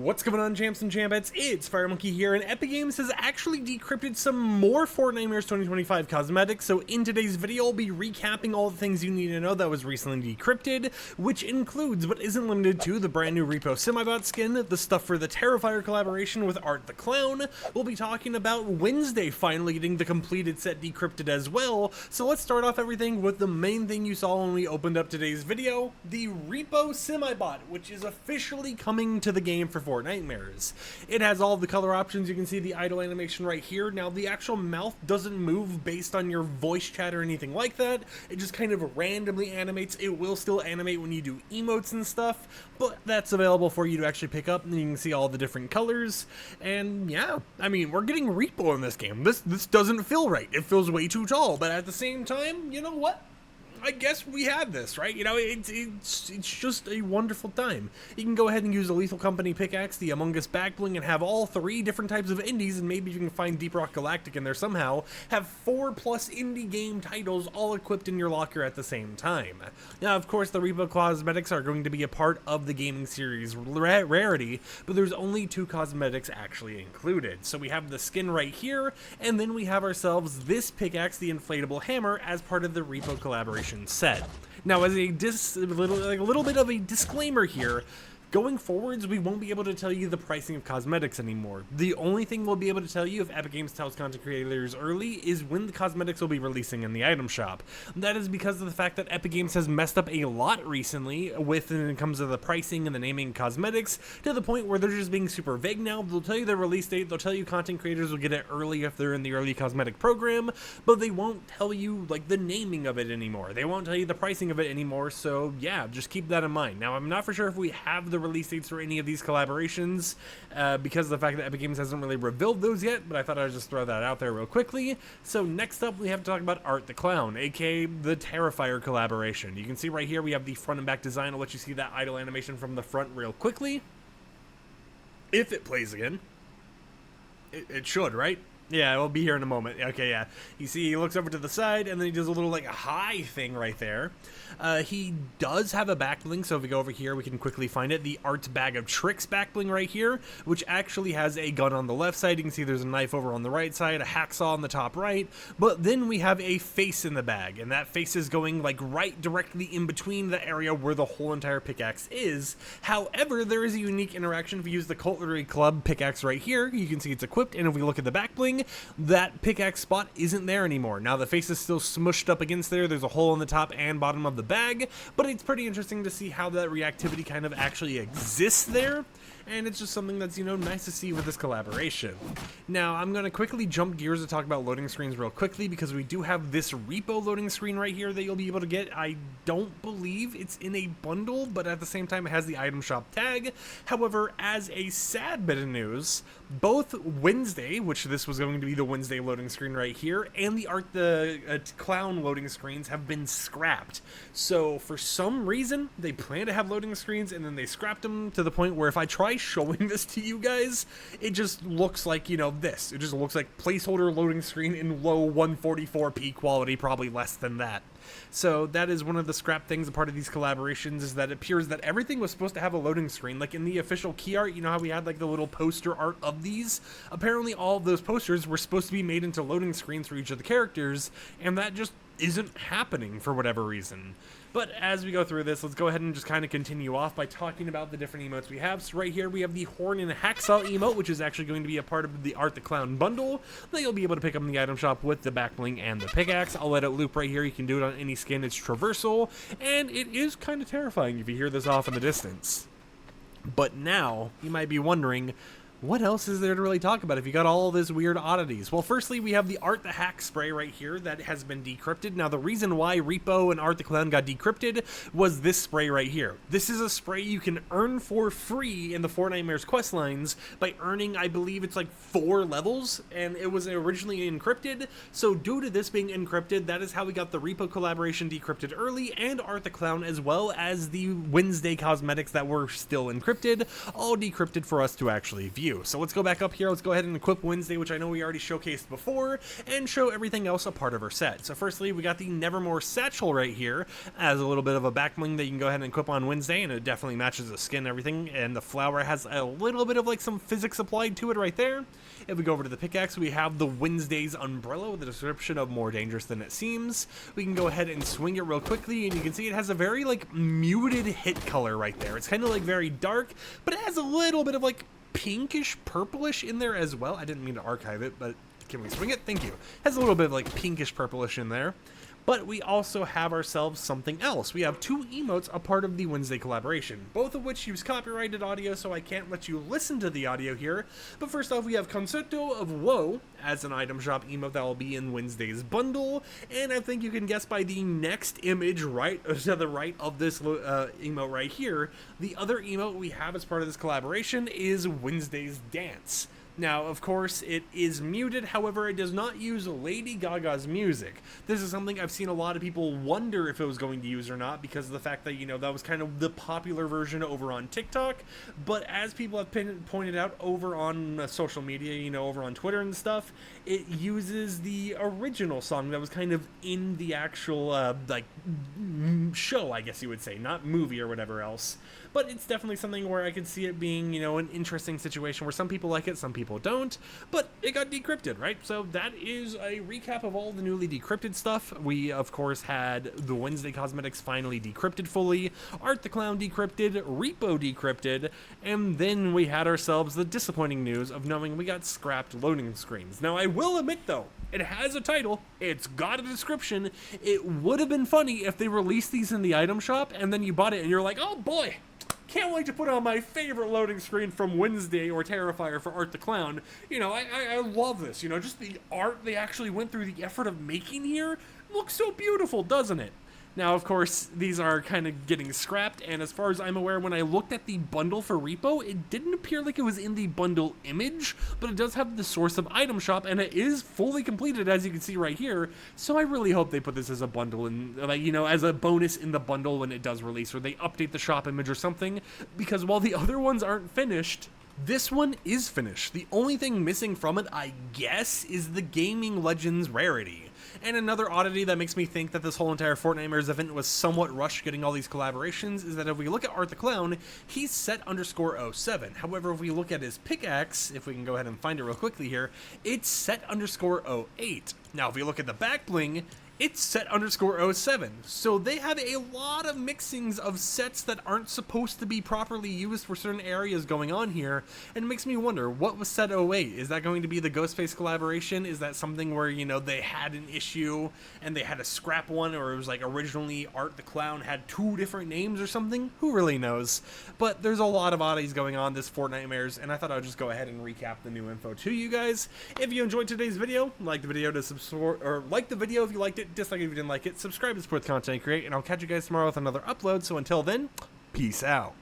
What's going on, champs and champettes? It's FireMonkey here, and Epic Games has actually decrypted some more Fortnite 2025 cosmetics, so in today's video I'll be recapping all the things you need to know that was recently decrypted, which includes, but isn't limited to, the brand new REPO Semibot skin, the stuff for the Terrifier collaboration with Art the Clown. We'll be talking about Wednesday finally getting the completed set decrypted as well, so let's start off everything with the main thing you saw when we opened up today's video, the REPO Semibot, which is officially coming to the game for Fortnite. It has all of the color options. You can see the idle animation right here. Now the actual mouth doesn't move based on your voice chat or anything like that. It just kind of randomly animates. It will still animate when you do emotes and stuff, but that's available for you to actually pick up, and you can see all the different colors. And yeah, I mean, we're getting REPO in this game. This doesn't feel right. It feels way too tall, but at the same time, you know what? I guess we have this, right? You know, it's just a wonderful time. You can go ahead and use the Lethal Company pickaxe, the Among Us backbling, and have all 3 different types of indies, and maybe you can find Deep Rock Galactic in there somehow. Have 4+ indie game titles all equipped in your locker at the same time. Now, of course, the REPO cosmetics are going to be a part of the gaming series rarity, but there's only 2 cosmetics actually included. So we have the skin right here, and then we have ourselves this pickaxe, the inflatable hammer, as part of the REPO collaboration set. Now, as a little bit of a disclaimer here, going forwards, we won't be able to tell you the pricing of cosmetics anymore. The only thing we'll be able to tell you if Epic Games tells content creators early is when the cosmetics will be releasing in the item shop. That is because of the fact that Epic Games has messed up a lot recently when it comes to the pricing and the naming of cosmetics, to the point where they're just being super vague now. They'll tell you their release date, they'll tell you content creators will get it early if they're in the early cosmetic program, but they won't tell you like the naming of it anymore. They won't tell you the pricing of it anymore, so yeah, just keep that in mind. Now, I'm not for sure if we have the release dates for any of these collaborations because of the fact that Epic Games hasn't really revealed those yet, but I thought I'd just throw that out there real quickly. So next up, we have to talk about Art the Clown, aka the Terrifier collaboration. You can see right here we have the front and back design. I'll let you see that idle animation from the front real quickly. If it plays again. It should, right? Yeah, we'll be here in a moment. Okay, yeah. You see, he looks over to the side, and then he does a little, like, high thing right there. He does have a backbling, so if we go over here, we can quickly find it. The Art's Bag of Tricks backbling right here, which actually has a gun on the left side. You can see there's a knife over on the right side, a hacksaw on the top right, but then we have a face in the bag, and that face is going, like, right directly in between the area where the whole entire pickaxe is. However, there is a unique interaction. If we use the Cutlery Club pickaxe right here, you can see it's equipped, and if we look at the backbling, that pickaxe spot isn't there anymore. Now the face is still smushed up against there. There's a hole in the top and bottom of the bag, but it's pretty interesting to see how that reactivity kind of actually exists there. And it's just something that's, you know, nice to see with this collaboration. Now, I'm going to quickly jump gears to talk about loading screens real quickly, because we do have this REPO loading screen right here that you'll be able to get. I don't believe it's in a bundle, but at the same time, it has the item shop tag. However, as a sad bit of news, both Wednesday, which this was going to be the Wednesday loading screen right here, and the Art the Clown loading screens have been scrapped. So, for some reason, they plan to have loading screens, and then they scrapped them to the point where if I try showing this to you guys, it just looks like, you know, this. It just looks like placeholder loading screen in low 144p quality, probably less than that. So that is one of the scrap things, a part of these collaborations, is that it appears that everything was supposed to have a loading screen. Like in the official key art, you know how we had like the little poster art of these? Apparently all of those posters were supposed to be made into loading screens for each of the characters, and that just isn't happening for whatever reason. But as we go through this, let's go ahead and just kind of continue off by talking about the different emotes we have. So right here we have the Horn and Hacksaw emote, which is actually going to be a part of the Art the Clown bundle that you'll be able to pick up in the item shop with the backbling and the pickaxe. I'll let it loop right here. You can do it on any skin. It's traversal, and it is kind of terrifying if you hear this off in the distance. But now, you might be wondering, what else is there to really talk about if you got all this weird oddities? Well, firstly, we have the Art the Hack spray right here that has been decrypted. Now, the reason why REPO and Art the Clown got decrypted was this spray right here. This is a spray you can earn for free in the Fortnite quest lines by earning, I believe it's like 4 levels, and it was originally encrypted. So due to this being encrypted, that is how we got the REPO collaboration decrypted early, and Art the Clown, as well as the Wednesday cosmetics that were still encrypted, all decrypted for us to actually view. you. So let's go back up here, let's go ahead and equip Wednesday, which I know we already showcased before, and show everything else a part of our set. So firstly, we got the Nevermore Satchel right here, as a little bit of a back bling that you can go ahead and equip on Wednesday, and it definitely matches the skin and everything, and the flower has a little bit of like some physics applied to it right there. If we go over to the pickaxe, we have the Wednesday's umbrella with the description of more dangerous than it seems. We can go ahead and swing it real quickly, and you can see it has a very like muted hit color right there. It's kind of like very dark, but it has a little bit of like pinkish purplish in there as well. I didn't mean to archive it, but can we swing it? Thank you. Has a little bit of like pinkish purplish in there. But we also have ourselves something else. We have two emotes a part of the Wednesday collaboration, both of which use copyrighted audio, so I can't let you listen to the audio here. But first off, we have Concerto of Woe as an item shop emote that will be in Wednesday's bundle, and I think you can guess by the next image right to the right of this emote right here, the other emote we have as part of this collaboration is Wednesday's Dance. Now, of course, it is muted, however, it does not use Lady Gaga's music. This is something I've seen a lot of people wonder if it was going to use or not, because of the fact that, you know, that was kind of the popular version over on TikTok, but as people have pointed out over on social media, you know, over on Twitter and stuff, it uses the original song that was kind of in the actual, like, show, I guess you would say, not movie or whatever else. But it's definitely something where I could see it being, you know, an interesting situation where some people like it, some people don't, but it got decrypted, right? So that is a recap of all the newly decrypted stuff. We, of course, had the Wednesday cosmetics finally decrypted fully, Art the Clown decrypted, Repo decrypted, and then we had ourselves the disappointing news of knowing we got scrapped loading screens. Now, I will admit, though, it has a title, it's got a description. It would have been funny if they released these in the item shop, and then you bought it and you're like, oh boy, can't wait to put on my favorite loading screen from Wednesday or Terrifier for Art the Clown. You know, I love this. You know, just the art they actually went through the effort of making here looks so beautiful, doesn't it? Now, of course, these are kind of getting scrapped, and as far as I'm aware, when I looked at the bundle for Repo, it didn't appear like it was in the bundle image, but it does have the source of item shop, and it is fully completed, as you can see right here, so I really hope they put this as a bundle, and, like, you know, as a bonus in the bundle when it does release, or they update the shop image or something, because while the other ones aren't finished, this one is finished. The only thing missing from it, I guess, is the Gaming Legends rarity. And another oddity that makes me think that this whole entire Fortnite event was somewhat rushed getting all these collaborations is that if we look at Art the Clown, he's set_07. However, if we look at his pickaxe, if we can go ahead and find it real quickly here, it's set_08. Now, if we look at the back bling, it's set_07. So they have a lot of mixings of sets that aren't supposed to be properly used for certain areas going on here, and it makes me wonder, what was set 08? Is that going to be the Ghostface collaboration? Is that something where, you know, they had an issue and they had to scrap one, or it was like originally Art the Clown had two different names or something? Who really knows? But there's a lot of oddities going on this Fortnite, and I thought I would just go ahead and recap the new info to you guys. If you enjoyed today's video, like the video to subscribe, or like the video if you liked it, dislike it if you didn't like it, subscribe to support the content I create, and I'll catch you guys tomorrow with another upload. So until then, peace out.